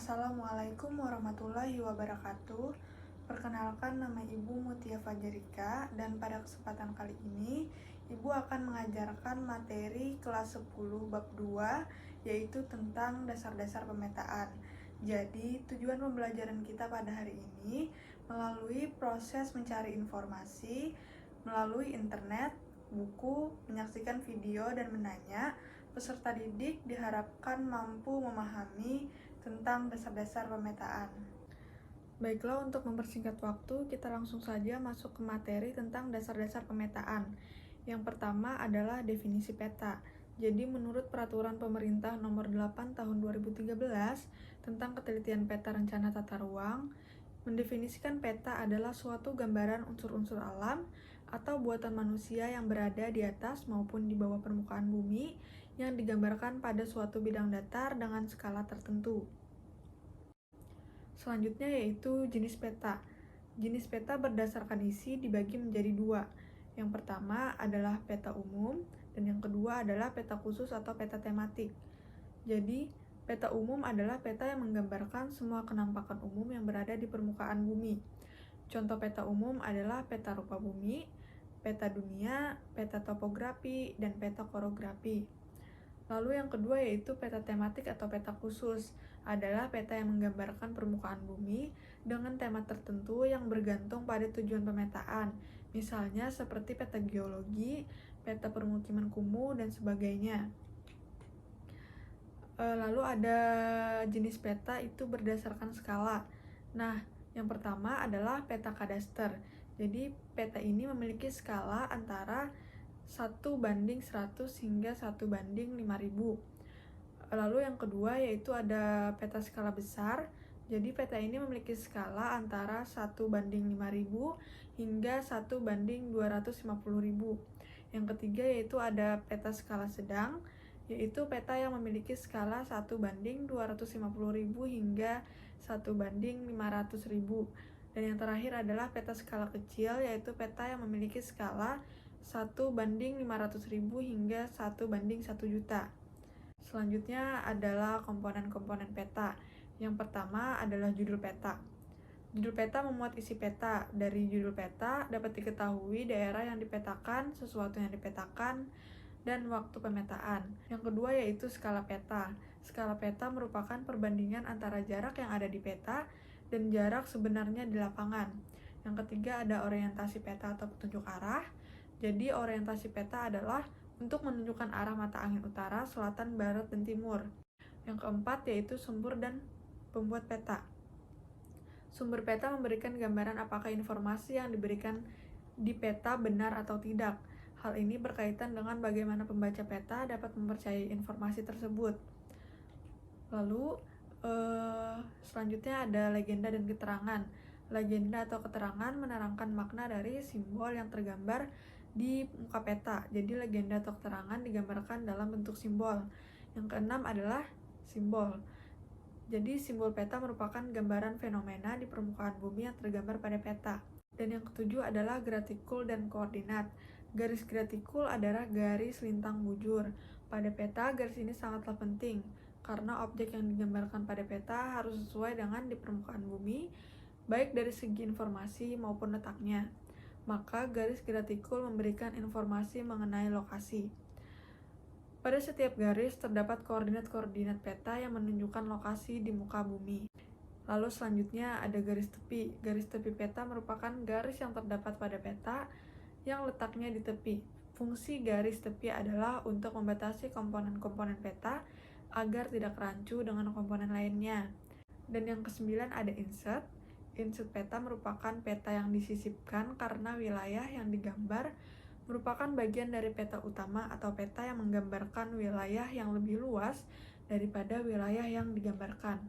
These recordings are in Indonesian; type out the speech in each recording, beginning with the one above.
Assalamualaikum warahmatullahi wabarakatuh. Perkenalkan, nama Ibu Mutia Fajarika, dan pada kesempatan kali ini Ibu akan mengajarkan materi kelas 10 bab 2, yaitu tentang dasar-dasar pemetaan. Jadi, tujuan pembelajaran kita pada hari ini melalui proses mencari informasi melalui internet, buku, menyaksikan video, dan menanya. Peserta didik diharapkan mampu memahami tentang dasar-dasar pemetaan. Baiklah, untuk mempersingkat waktu, kita langsung saja masuk ke materi tentang dasar-dasar pemetaan. Yang pertama adalah definisi peta. Jadi, menurut Peraturan Pemerintah Nomor 8 Tahun 2013 tentang Ketelitian Peta Rencana Tata Ruang, mendefinisikan peta adalah suatu gambaran unsur-unsur alam atau buatan manusia yang berada di atas maupun di bawah permukaan bumi yang digambarkan pada suatu bidang datar dengan skala tertentu. Selanjutnya yaitu jenis peta. Jenis peta berdasarkan isi dibagi menjadi dua. Yang pertama adalah peta umum, dan yang kedua adalah peta khusus atau peta tematik. Jadi, peta umum adalah peta yang menggambarkan semua kenampakan umum yang berada di permukaan bumi. Contoh peta umum adalah peta rupa bumi, peta dunia, peta topografi, dan peta korografi. Lalu yang kedua yaitu peta tematik atau peta khusus, adalah peta yang menggambarkan permukaan bumi dengan tema tertentu yang bergantung pada tujuan pemetaan, misalnya seperti peta geologi, peta permukiman kumuh, dan sebagainya. Lalu ada jenis peta itu berdasarkan skala. Nah, yang pertama adalah peta kadaster. Jadi, peta ini memiliki skala antara 1:100 hingga 1:5000. Lalu yang kedua yaitu ada peta skala besar. Jadi peta ini memiliki skala antara 1:5000 hingga 1:250.000. Yang ketiga yaitu ada peta skala sedang, yaitu peta yang memiliki skala 1:250.000 hingga 1:500.000. Dan yang terakhir adalah peta skala kecil, yaitu peta yang memiliki skala 1:500.000 hingga 1:1.000.000. Selanjutnya adalah komponen-komponen peta. Yang pertama adalah judul peta. Judul peta memuat isi peta. Dari judul peta dapat diketahui daerah yang dipetakan, sesuatu yang dipetakan, dan waktu pemetaan. Yang kedua yaitu skala peta. Skala peta merupakan perbandingan antara jarak yang ada di peta dan jarak sebenarnya di lapangan. Yang ketiga ada orientasi peta atau petunjuk arah. Jadi orientasi peta adalah untuk menunjukkan arah mata angin utara, selatan, barat, dan timur. Yang keempat yaitu sumber dan pembuat peta. Sumber peta memberikan gambaran apakah informasi yang diberikan di peta benar atau tidak. Hal ini berkaitan dengan bagaimana pembaca peta dapat mempercayai informasi tersebut. Lalu, selanjutnya ada legenda dan keterangan. Legenda atau keterangan menerangkan makna dari simbol yang tergambar di muka peta. Jadi legenda atau keterangan digambarkan dalam bentuk simbol. Yang keenam adalah simbol. Jadi simbol peta merupakan gambaran fenomena di permukaan bumi yang tergambar pada peta. Dan yang ketujuh adalah gratikul dan koordinat. Garis gratikul adalah garis lintang bujur. Pada peta, garis ini sangatlah penting karena objek yang digambarkan pada peta harus sesuai dengan di permukaan bumi, baik dari segi informasi maupun letaknya. Maka garis gratikul memberikan informasi mengenai lokasi. Pada setiap garis terdapat koordinat-koordinat peta yang menunjukkan lokasi di muka bumi. Lalu selanjutnya ada garis tepi. Garis tepi peta merupakan garis yang terdapat pada peta yang letaknya di tepi. Fungsi garis tepi adalah untuk membatasi komponen-komponen peta agar tidak rancu dengan komponen lainnya. Dan yang kesembilan ada insert. Insert peta merupakan peta yang disisipkan karena wilayah yang digambar merupakan bagian dari peta utama atau peta yang menggambarkan wilayah yang lebih luas daripada wilayah yang digambarkan.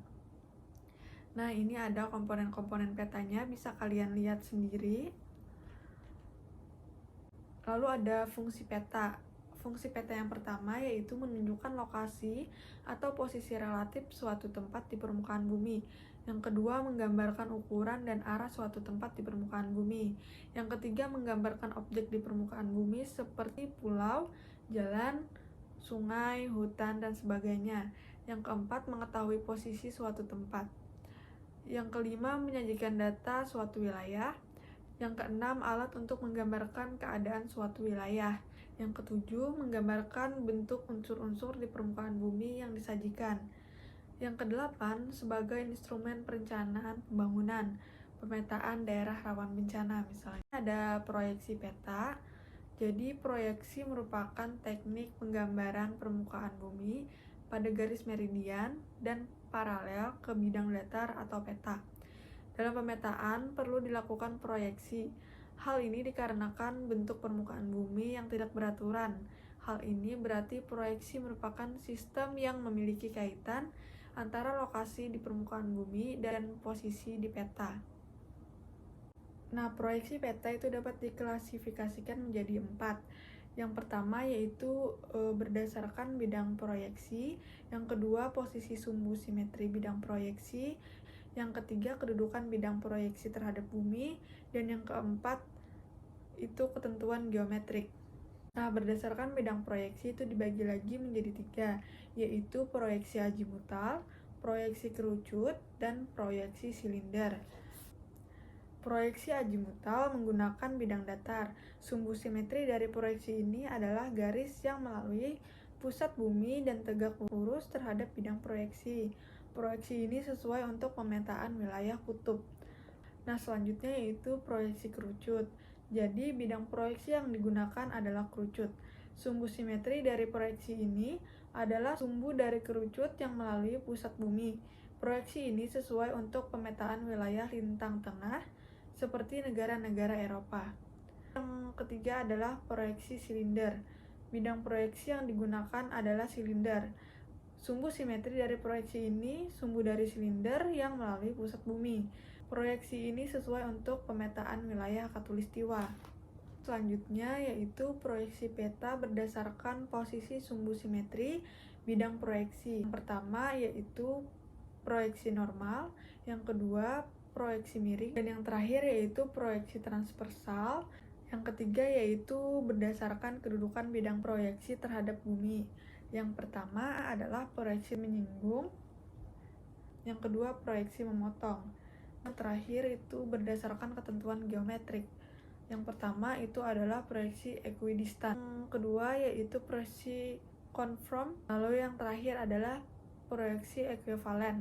Nah, ini ada komponen-komponen petanya, bisa kalian lihat sendiri. Lalu ada fungsi peta. Fungsi peta yang pertama yaitu menunjukkan lokasi atau posisi relatif suatu tempat di permukaan bumi. Yang kedua, menggambarkan ukuran dan arah suatu tempat di permukaan bumi. Yang ketiga, menggambarkan objek di permukaan bumi seperti pulau, jalan, sungai, hutan, dan sebagainya. Yang keempat, mengetahui posisi suatu tempat. Yang kelima, menyajikan data suatu wilayah. Yang keenam, alat untuk menggambarkan keadaan suatu wilayah. Yang ketujuh, menggambarkan bentuk unsur-unsur di permukaan bumi yang disajikan. Yang kedelapan, sebagai instrumen perencanaan pembangunan, pemetaan daerah rawan bencana misalnya. Ada proyeksi peta. Jadi proyeksi merupakan teknik penggambaran permukaan bumi pada garis meridian dan paralel ke bidang datar atau peta. Dalam pemetaan perlu dilakukan proyeksi. Hal ini dikarenakan bentuk permukaan bumi yang tidak beraturan. Hal ini berarti proyeksi merupakan sistem yang memiliki kaitan antara lokasi di permukaan bumi dan posisi di peta. Nah, proyeksi peta itu dapat diklasifikasikan menjadi 4. Yang pertama yaitu berdasarkan bidang proyeksi, yang kedua posisi sumbu simetri bidang proyeksi, yang ketiga kedudukan bidang proyeksi terhadap bumi, dan yang keempat itu ketentuan geometrik. Nah, berdasarkan bidang proyeksi itu dibagi lagi menjadi 3, yaitu proyeksi azimutal, proyeksi kerucut, dan proyeksi silinder. Proyeksi azimutal menggunakan bidang datar. Sumbu simetri dari proyeksi ini adalah garis yang melalui pusat bumi dan tegak lurus terhadap bidang proyeksi. Proyeksi ini sesuai untuk pemetaan wilayah kutub. Nah, selanjutnya yaitu proyeksi kerucut. Jadi, bidang proyeksi yang digunakan adalah kerucut. Sumbu simetri dari proyeksi ini adalah sumbu dari kerucut yang melalui pusat bumi. Proyeksi ini sesuai untuk pemetaan wilayah lintang tengah, seperti negara-negara Eropa. Yang ketiga adalah proyeksi silinder. Bidang proyeksi yang digunakan adalah silinder. Sumbu simetri dari proyeksi ini sumbu dari silinder yang melalui pusat bumi. Proyeksi ini sesuai untuk pemetaan wilayah khatulistiwa. Selanjutnya yaitu proyeksi peta berdasarkan posisi sumbu simetri bidang proyeksi. Yang pertama yaitu proyeksi normal, yang kedua proyeksi miring, dan yang terakhir yaitu proyeksi transversal. Yang ketiga yaitu berdasarkan kedudukan bidang proyeksi terhadap bumi. Yang pertama adalah proyeksi menyinggung, yang kedua proyeksi memotong. Yang terakhir itu berdasarkan ketentuan geometrik. Yang pertama itu adalah proyeksi ekuidistan. Yang kedua yaitu proyeksi konform. Lalu yang terakhir adalah proyeksi ekuivalen.